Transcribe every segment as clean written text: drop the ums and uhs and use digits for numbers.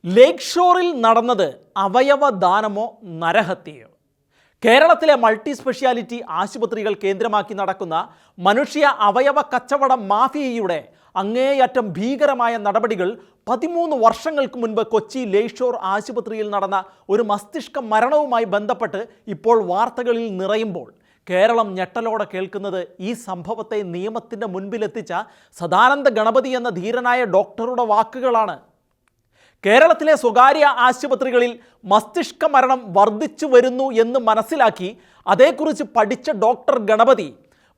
ലേക്ക് ഷോറിൽ നടന്നത് അവയവദാനമോ നരഹത്യയോ? കേരളത്തിലെ multi speciality ആശുപത്രികൾ കേന്ദ്രമാക്കി നടക്കുന്ന മനുഷ്യ അവയവ കച്ചവട മാഫിയയുടെ അങ്ങേയറ്റം ഭീകരമായ നടപടികൾ 13 വർഷങ്ങൾക്ക് മുൻപ് കൊച്ചി ലേക്ക് ഷോർ ആശുപത്രിയിൽ നടന്ന ഒരു മസ്തിഷ്ക മരണവുമായി ബന്ധപ്പെട്ട് ഇപ്പോൾ വാർത്തകളിൽ നിറയുമ്പോൾ കേരളം ഞെട്ടലോടെ കേൾക്കുന്നത് ഈ സംഭവത്തെ നിയമത്തിൻ്റെ മുൻപിലെത്തിച്ച സദാനന്ദ ഗണപതി എന്ന ധീരനായ ഡോക്ടറുടെ വാക്കുകളാണ്. കേരളത്തിലെ സ്വകാര്യ ആശുപത്രികളിൽ മസ്തിഷ്ക മരണം വർദ്ധിച്ചു വരുന്നു എന്ന് മനസ്സിലാക്കി അതേക്കുറിച്ച് പഠിച്ച ഡോക്ടർ ഗണപതി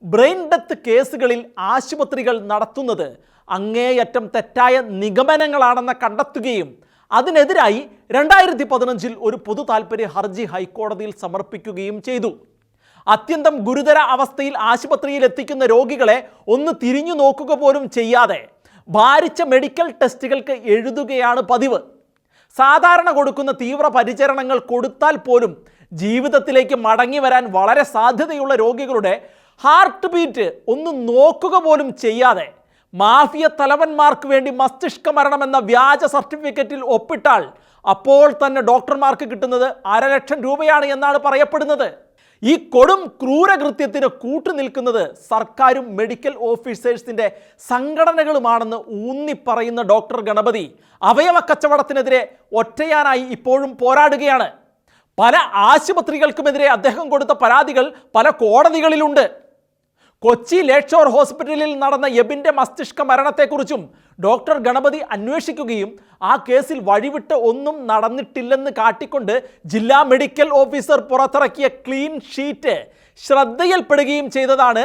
ബ്രെയിൻ ഡെത്ത് കേസുകളിൽ ആശുപത്രികൾ നടത്തുന്നത് അങ്ങേയറ്റം തെറ്റായ നിഗമനങ്ങളാണെന്ന് കണ്ടെത്തുകയും അതിനെതിരായി 2015 ഒരു പൊതു താൽപ്പര്യ ഹർജി ഹൈക്കോടതിയിൽ സമർപ്പിക്കുകയും ചെയ്തു. അത്യന്തം ഗുരുതര അവസ്ഥയിൽ ആശുപത്രിയിൽ എത്തിക്കുന്ന രോഗികളെ ഒന്ന് തിരിഞ്ഞു നോക്കുക പോലും ചെയ്യാതെ ഭാരിച്ച മെഡിക്കൽ ടെസ്റ്റുകൾക്ക് എഴുതുകയാണ് പതിവ്. സാധാരണ കൊടുക്കുന്ന തീവ്ര പരിചരണങ്ങൾ കൊടുത്താൽ പോലും ജീവിതത്തിലേക്ക് മടങ്ങി വരാൻ വളരെ സാധ്യതയുള്ള രോഗികളുടെ ഹാർട്ട് ബീറ്റ് ഒന്ന് നോക്കുക പോലും ചെയ്യാതെ മാഫിയ തലവന്മാർക്ക് വേണ്ടി മസ്തിഷ്ക മരണമെന്ന വ്യാജ സർട്ടിഫിക്കറ്റിൽ ഒപ്പിട്ടാൽ അപ്പോൾ തന്നെ ഡോക്ടർമാർക്ക് കിട്ടുന്നത് 500,000 രൂപയാണ് എന്നാണ് പറയപ്പെടുന്നത്. ഈ കൊടും ക്രൂരകൃത്യത്തിന് കൂട്ടുനിൽക്കുന്നത് സർക്കാരും മെഡിക്കൽ ഓഫീസേഴ്സിൻ്റെ സംഘടനകളുമാണെന്ന് ഊന്നിപ്പറയുന്ന ഡോക്ടർ ഗണപതി അവയവ കച്ചവടത്തിനെതിരെ ഒറ്റയാനായി ഇപ്പോഴും പോരാടുകയാണ്. പല ആശുപത്രികൾക്കുമെതിരെ അദ്ദേഹം കൊടുത്ത പരാതികൾ പല കോടതികളിലുണ്ട്. കൊച്ചി ലേക്ക് ഷോർ ഹോസ്പിറ്റലിൽ നടന്ന എബിൻ്റെ മസ്തിഷ്ക മരണത്തെക്കുറിച്ചും ഡോക്ടർ ഗണപതി അന്വേഷിക്കുകയും ആ കേസിൽ വഴിവിട്ട് ഒന്നും നടന്നിട്ടില്ലെന്ന് കാട്ടിക്കൊണ്ട് ജില്ലാ മെഡിക്കൽ ഓഫീസർ പുറത്തിറക്കിയ ക്ലീൻ ഷീറ്റ് ശ്രദ്ധയിൽപ്പെടുകയും ചെയ്തതാണ്.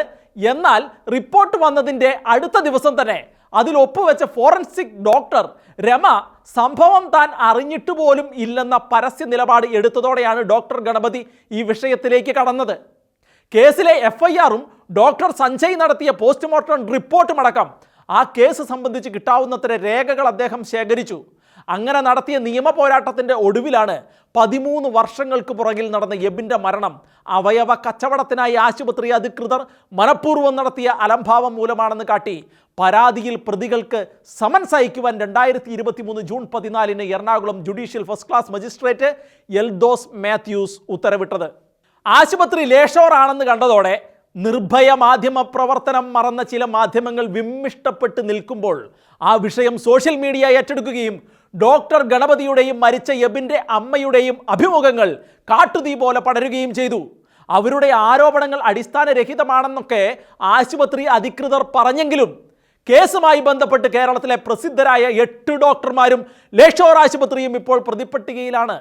എന്നാൽ റിപ്പോർട്ട് വന്നതിൻ്റെ അടുത്ത ദിവസം തന്നെ അതിൽ ഒപ്പുവെച്ച ഫോറൻസിക് ഡോക്ടർ രമ സംഭവം താൻ അറിഞ്ഞിട്ട് പോലും ഇല്ലെന്ന പരസ്യ നിലപാട് എടുത്തതോടെയാണ് ഡോക്ടർ ഗണപതി ഈ വിഷയത്തിലേക്ക് കടന്നത്. കേസിലെ FIR-ഉം ഡോക്ടർ സഞ്ജയ് നടത്തിയ പോസ്റ്റ്മോർട്ടം റിപ്പോർട്ടുമടക്കം ആ കേസ് സംബന്ധിച്ച് കിട്ടാവുന്നത്ര രേഖകൾ അദ്ദേഹം ശേഖരിച്ചു. അങ്ങനെ നടത്തിയ നിയമ പോരാട്ടത്തിൻ്റെ ഒടുവിലാണ് 13 വർഷങ്ങൾക്ക് പുറകിൽ നടന്ന എബിൻ്റെ മരണം അവയവ കച്ചവടത്തിനായി ആശുപത്രി അധികൃതർ മനഃപൂർവ്വം നടത്തിയ അലംഭാവം മൂലമാണെന്ന് കാട്ടി പരാതിയിൽ പ്രതികൾക്ക് സമൻസ് അയക്കുവാൻ 2023 June 14 Ernakulam judicial first class magistrate Eldhose Mathews ഉത്തരവിട്ടത്. ആശുപത്രി ലേക്ക് ഷോർ ആണെന്ന് കണ്ടതോടെ നിർഭയ മാധ്യമ പ്രവർത്തനം മറന്ന ചില മാധ്യമങ്ങൾ വിമ്മിഷ്ടപ്പെട്ട് നിൽക്കുമ്പോൾ ആ വിഷയം സോഷ്യൽ മീഡിയ ഏറ്റെടുക്കുകയും ഡോക്ടർ ഗണപതിയുടെയും മരിച്ച എബിൻ്റെ അമ്മയുടെയും അഭിമുഖങ്ങൾ കാട്ടുതീ പോലെ പടരുകയും ചെയ്തു. അവരുടെ ആരോപണങ്ങൾ അടിസ്ഥാനരഹിതമാണെന്നൊക്കെ ആശുപത്രി അധികൃതർ പറഞ്ഞെങ്കിലും കേസുമായി ബന്ധപ്പെട്ട് കേരളത്തിലെ പ്രസിദ്ധരായ 8 ഡോക്ടർമാരും ലേക്ക് ഷോർ ആശുപത്രിയും ഇപ്പോൾ പ്രതിപ്പട്ടികയിലാണ്.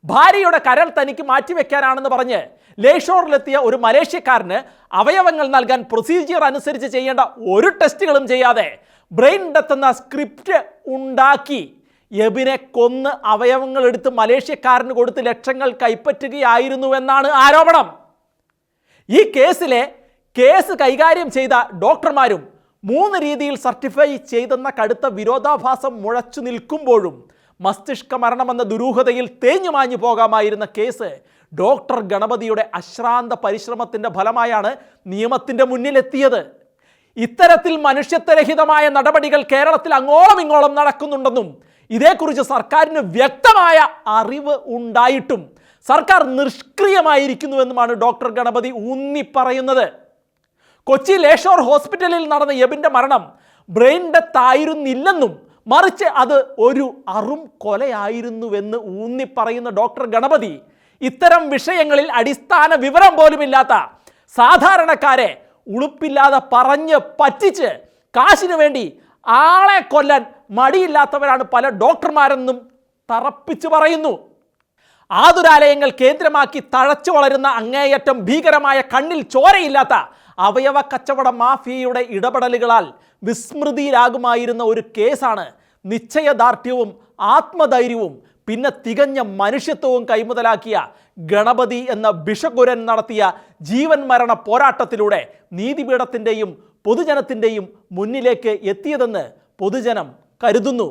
ഭാര്യയുടെ കരൾ തനിക്ക് മാറ്റിവെക്കാനാണെന്ന് പറഞ്ഞ് ലേക്ക് ഷോറിലെത്തിയ ഒരു മലേഷ്യക്കാരന് അവയവങ്ങൾ നൽകാൻ പ്രൊസീജിയർ അനുസരിച്ച് ചെയ്യേണ്ട ഒരു ടെസ്റ്റുകളും ചെയ്യാതെ ബ്രെയിൻ ഡെത്ത് എന്ന സ്ക്രിപ്റ്റ് ഉണ്ടാക്കി എബിനെ കൊന്ന് അവയവങ്ങൾ എടുത്ത് മലേഷ്യക്കാരന് കൊടുത്ത് ലക്ഷങ്ങൾ കൈപ്പറ്റുകയായിരുന്നുവെന്നാണ് ആരോപണം. ഈ കേസ് കൈകാര്യം ചെയ്ത ഡോക്ടർമാരും 3 രീതിയിൽ സർട്ടിഫൈ ചെയ്തെന്ന കടുത്ത വിരോധാഭാസം മുഴച്ചു നിൽക്കുമ്പോഴും മസ്തിഷ്ക മരണമെന്ന ദുരൂഹതയിൽ തേഞ്ഞുമാഞ്ഞു പോകാമായിരുന്ന കേസ് ഡോക്ടർ ഗണപതിയുടെ അശ്രാന്ത പരിശ്രമത്തിൻ്റെ ഫലമായാണ് നിയമത്തിൻ്റെ മുന്നിലെത്തിയത്. ഇത്തരത്തിൽ മനുഷ്യത്വരഹിതമായ നടപടികൾ കേരളത്തിൽ അങ്ങോളം ഇങ്ങോളം നടക്കുന്നുണ്ടെന്നും ഇതേക്കുറിച്ച് സർക്കാരിന് വ്യക്തമായ അറിവ് ഉണ്ടായിട്ടും സർക്കാർ നിഷ്ക്രിയമായിരിക്കുന്നുവെന്നുമാണ് ഡോക്ടർ ഗണപതി ഊന്നിപ്പറയുന്നത്. കൊച്ചി ലേക്ക് ഷോർ ഹോസ്പിറ്റലിൽ നടന്ന എബിൻ്റെ മരണം ബ്രെയിൻ ഡെത്ത് ആയിരുന്നില്ലെന്നും മറിച്ച് അത് ഒരു കൊലയായിരുന്നുവെന്ന് ഊന്നിപ്പറയുന്ന ഡോക്ടർ ഗണപതി ഇത്തരം വിഷയങ്ങളിൽ അടിസ്ഥാന വിവരം പോലുമില്ലാത്ത സാധാരണക്കാരെ ഉളുപ്പില്ലാതെ പറഞ്ഞ് പറ്റിച്ച് കാശിനു വേണ്ടി ആളെ കൊല്ലാൻ മടിയില്ലാത്തവരാണ് പല ഡോക്ടർമാരെന്നും തറപ്പിച്ചു പറയുന്നു. ആതുരാലയങ്ങൾ കേന്ദ്രമാക്കി തഴച്ചു വളരുന്ന അങ്ങേയറ്റം ഭീകരമായ കണ്ണിൽ ചോരയില്ലാത്ത അവയവ കച്ചവട മാഫിയയുടെ ഇടപെടലുകളാൽ വിസ്മൃതിയിലാകുമായിരുന്ന ഒരു കേസാണ് നിശ്ചയദാർഢ്യവും ആത്മധൈര്യവും പിന്നെ തികഞ്ഞ മനുഷ്യത്വവും കൈമുതലാക്കിയ ഗണപതി എന്ന ബിഷഗുരൻ നടത്തിയ ജീവൻ മരണ പോരാട്ടത്തിലൂടെ നീതിപീഠത്തിൻ്റെയും പൊതുജനത്തിൻ്റെയും മുന്നിലേക്ക് എത്തിയതെന്ന് പൊതുജനം കരുതുന്നു.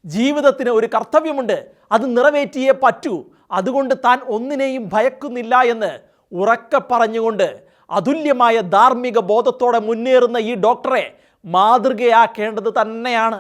ജീവിതത്തിന് ഒരു കർത്തവ്യമുണ്ട്, അത് നിറവേറ്റിയേ പറ്റൂ. അതുകൊണ്ട് താൻ ഒന്നിനെയും ഭയക്കുന്നില്ല എന്ന് ഉറക്കെ പറഞ്ഞുകൊണ്ട് അതുല്യമായ ധാർമ്മിക ബോധത്തോടെ മുന്നേറുന്ന ഈ ഡോക്ടറെ മാതൃകയാക്കേണ്ടത് തന്നെയാണ്.